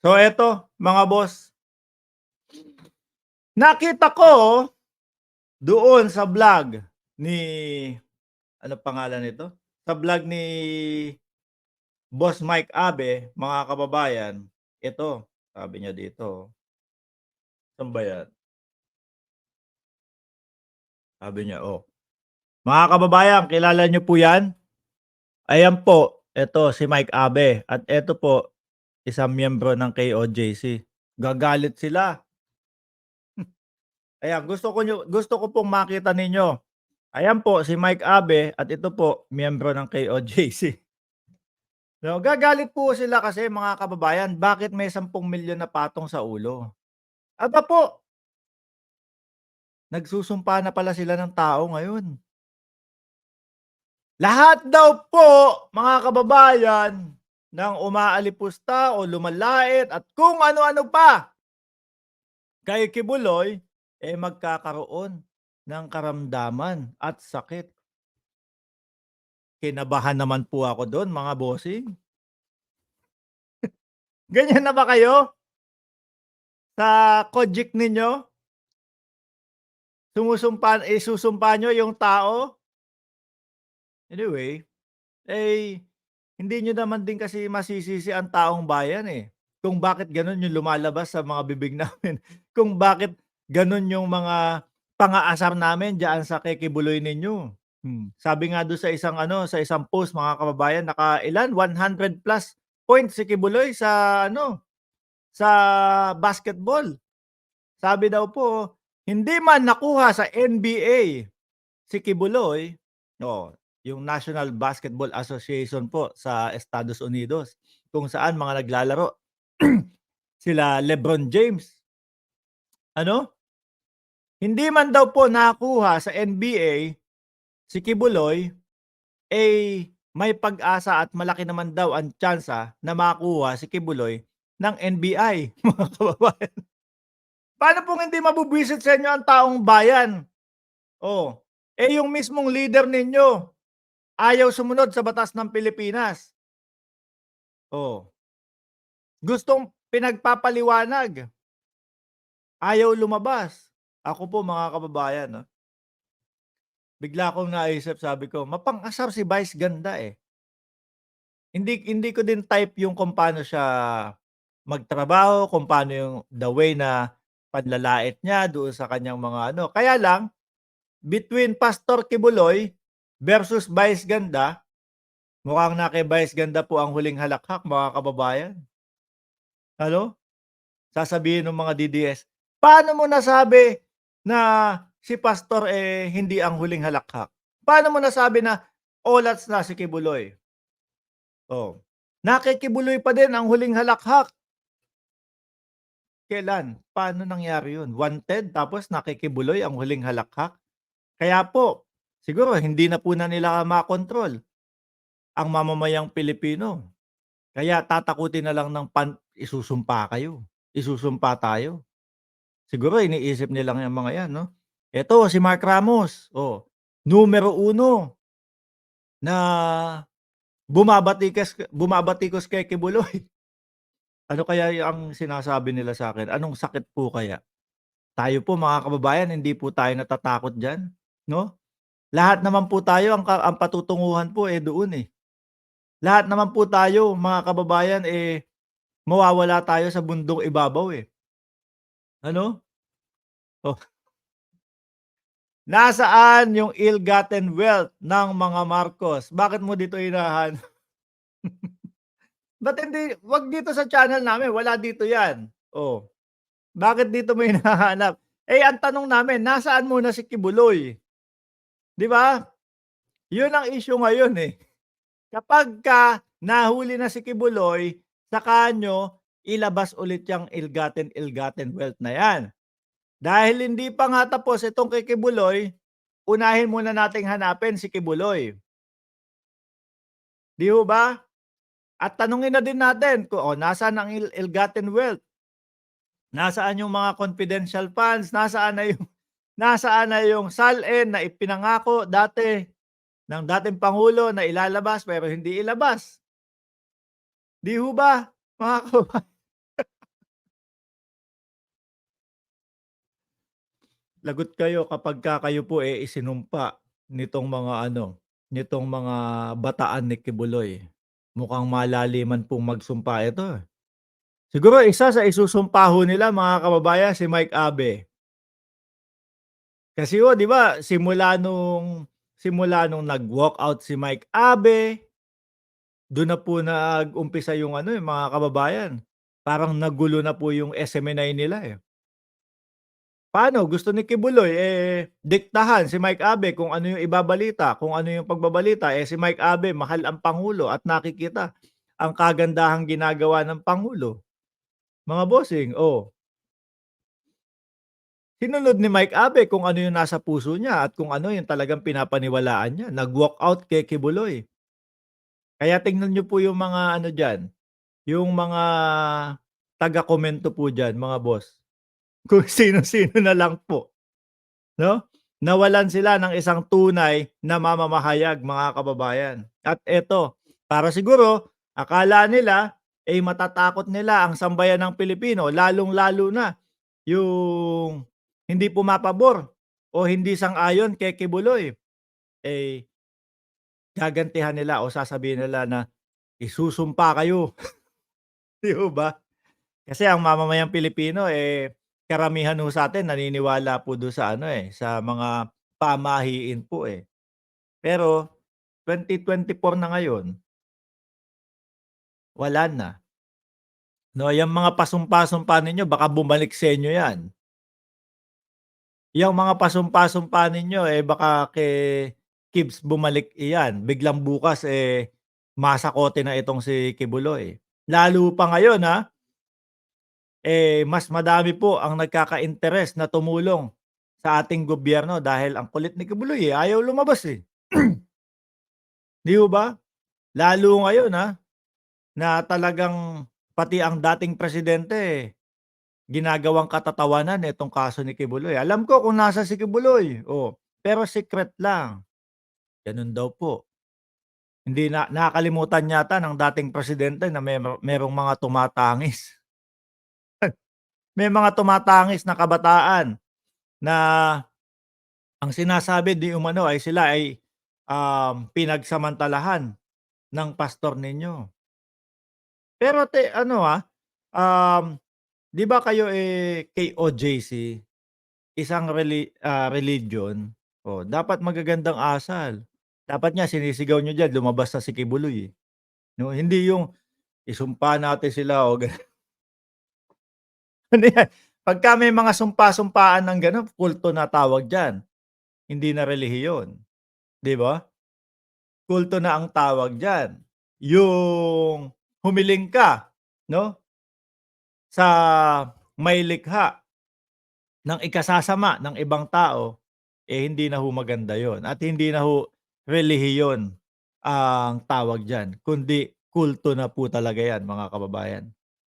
So eto mga boss, nakita ko doon sa vlog ni ano pangalan nito? Sa vlog ni Boss Mike Abe, mga kababayan, ito sabi niya dito, saan ba 'yan? Sabi niya, "Mga kababayan, kilala niyo po 'yan? Ayan po, eto si Mike Abe at eto po isang miyembro ng KOJC." Gagalit sila. Ayan, gusto ko pong makita ninyo. Ayan po si Mike Abe at ito po miyembro ng KOJC. No, gagalit po sila kasi mga kababayan, bakit may 10 milyon na patong sa ulo? Aba po, nagsusumpa na pala sila ng tao ngayon. Lahat daw po mga kababayan ng umaalipusta o lumalait at kung ano-ano pa kay Kibuloy, magkakaroon ng karamdaman at sakit. Kinabahan naman po ako dun mga bossing. Ganyan na ba kayo sa Kojik ninyo? Isusumpa niyo yung tao? Anyway, hindi niyo naman din kasi masisisi ang taong bayan, kung bakit gano'n yung lumalabas sa mga bibig namin, kung bakit gano'n yung mga pang-aasar namin diyaan sa kekibuloy ninyo. Sabi nga dun sa isang ano, sa isang post mga kababayan, nakailan 100+ points si Kibuloy sa ano, sa basketball. Sabi daw po, hindi man nakuha sa NBA si Kibuloy, yung National Basketball Association po sa Estados Unidos, kung saan mga naglalaro sila LeBron James. Ano, hindi man daw po nakuha sa NBA si Kibuloy, may pag-asa at malaki naman daw ang tyansa na makuha si Kibuloy ng NBI, mga kababayan. Paano pong hindi mabubwisit sa inyo ang taong bayan? Oh, yung mismong leader ninyo ayaw sumunod sa batas ng Pilipinas. Oh, gustong pinagpapaliwanag, ayaw lumabas. Ako po mga kababayan, bigla akong naisip, sabi ko, mapang-asar si Vice Ganda, Hindi hindi ko din type yung kung paano siya magtrabaho, kung paano yung the way na panlalait niya doon sa kanyang mga ano. Kaya lang, between Pastor Kibuloy versus Vice Ganda, mukhang na kay Vice Ganda po ang huling halakhak mga kababayan. Ano, sasabihin ng mga DDS, "Paano mo nasabi na si Pastor, hindi ang huling halakhak? Paano mo nasabi na olats na si Kibuloy?" Oh, nakikibuloy pa din ang huling halakhak. Kailan? Paano nangyari yun? Wanted tapos nakikibuloy ang huling halakhak? Kaya po, siguro hindi na po na nila makontrol ang mamamayang Pilipino. Kaya tatakutin na lang ng isusumpa kayo, isusumpa tayo. Siguro iniisip nilang yang mga yan 'no. Eto si Mark Ramos, numero 1 na bumabatikos kay Kibuloy. Ano kaya ang sinasabi nila sa'kin, anong sakit po kaya? Tayo po mga kababayan hindi po tayo natatakot diyan, 'no? Lahat naman po tayo ang patutunguhan po, doon, Lahat naman po tayo mga kababayan, mawawala tayo sa bundok ibabaw, Ano? Oh, nasaan yung ill-gotten wealth ng mga Marcos? Bakit mo dito hinahanap? Ba't hindi 'wag dito sa channel namin, wala dito 'yan. Oh, bakit dito mo hinahanap? Ang tanong namin, nasaan muna si Kibuloy? 'Di ba? 'Yun ang issue ngayon, Kapagka nahuli na si Kibuloy, saka niyo ilabas ulit yang ill-gotten wealth na 'yan. Dahil hindi pa nga tapos itong kay Kibuloy, unahin muna nating hanapin si Kibuloy, 'di ho ba? At tanungin na din natin kung, nasaan ang ill-gotten wealth? Nasaan yung mga confidential funds? Nasaan na yung SALN na ipinangako dati ng dating pangulo na ilalabas pero hindi ilabas? 'Di ho ba, mga kababayan? lagot kayo kapagka kayo po, isinumpa nitong mga ano, nitong mga bataan ni Kibuloy. Mukhang malaliman pong magsumpa ito, eh. Siguro isa sa isusumpa ho nila mga kababayan si Mike Abe. Kasi ho 'di ba simula nung nag-walkout si Mike Abe, dun na po nag-umpisa yung ano, eh, mga kababayan, parang nagulo na po yung SMNI nila, eh. Paano gusto ni Kibuloy, diktahan si Mike Abe kung ano yung ibabalita, kung ano yung pagbabalita, si Mike Abe mahal ang pangulo at nakikita ang kagandahang ginagawa ng pangulo. Mga bossing, oh, sinunod ni Mike Abe kung ano yung nasa puso niya at kung ano yung talagang pinapaniwalaan niya, nag-walkout kay Kibuloy. Kaya tingnan niyo po yung mga ano diyan, yung mga taga-komento po diyan mga boss, kung sino-sino na lang po. 'No? Nawalan sila ng isang tunay na mamamahayag mga kababayan. At eto, para siguro akala nila, matatakot nila ang sambayan ng Pilipino lalong-lalo na yung hindi pumapabor o hindi sang-ayon kay Kibuloy, eh, gagantihan nila o sasabihin nila na isusumpa kayo, 'di ho ba? Kasi ang mamamayang Pilipino, karamihan ho sa'tin naniniwala po dun sa ano, sa mga pamahiin po, eh. Pero 2024 na ngayon, wala na, 'no? Yang mga pasumpa-sumpa ninyo baka bumalik sa inyo 'yan. Yang mga pasumpa-sumpa ninyo, baka kay Kibs bumalik iyan, biglang bukas, masakote na itong si Kibuloy. Lalo pa ngayon, mas madami po ang nagkaka-interes na tumulong sa ating gobyerno dahil ang kulit ni Kibuloy, ayaw lumabas, eh. 'Di ho ba? Lalo ngayon, na talagang pati ang dating presidente ginagawang katatawanan itong kaso ni Kibuloy. Alam ko kung nasaan si Kibuloy, oh, pero secret lang, gano'n daw po. Hindi na nakakalimutan yata ng dating presidente na merong mga tumatangis. May mga tumatangis na kabataan na ang sinasabi di umano ay sila ay, pinagsamantalahan ng pastor ninyo. Pero ano, um, 'di ba kayo, KOJC, isang religion, oh, dapat magagandang asal. Dapat nga sinisigaw niyo diyan lumabas na si Kibuloy, 'no, hindi yung isumpa natin sila o gano'n. Ano 'yan, pagka may mga sumpa-sumpaan ng gano'n kulto na tawag diyan, hindi na relihiyon, 'di ba? Kulto na ang tawag diyan. Yung humiling ka, 'no, sa may likha ng ikasasama ng ibang tao, hindi na ho maganda yon at hindi na ho relihiyon ang tawag diyan, kundi kulto na po talaga 'yan mga kababayan.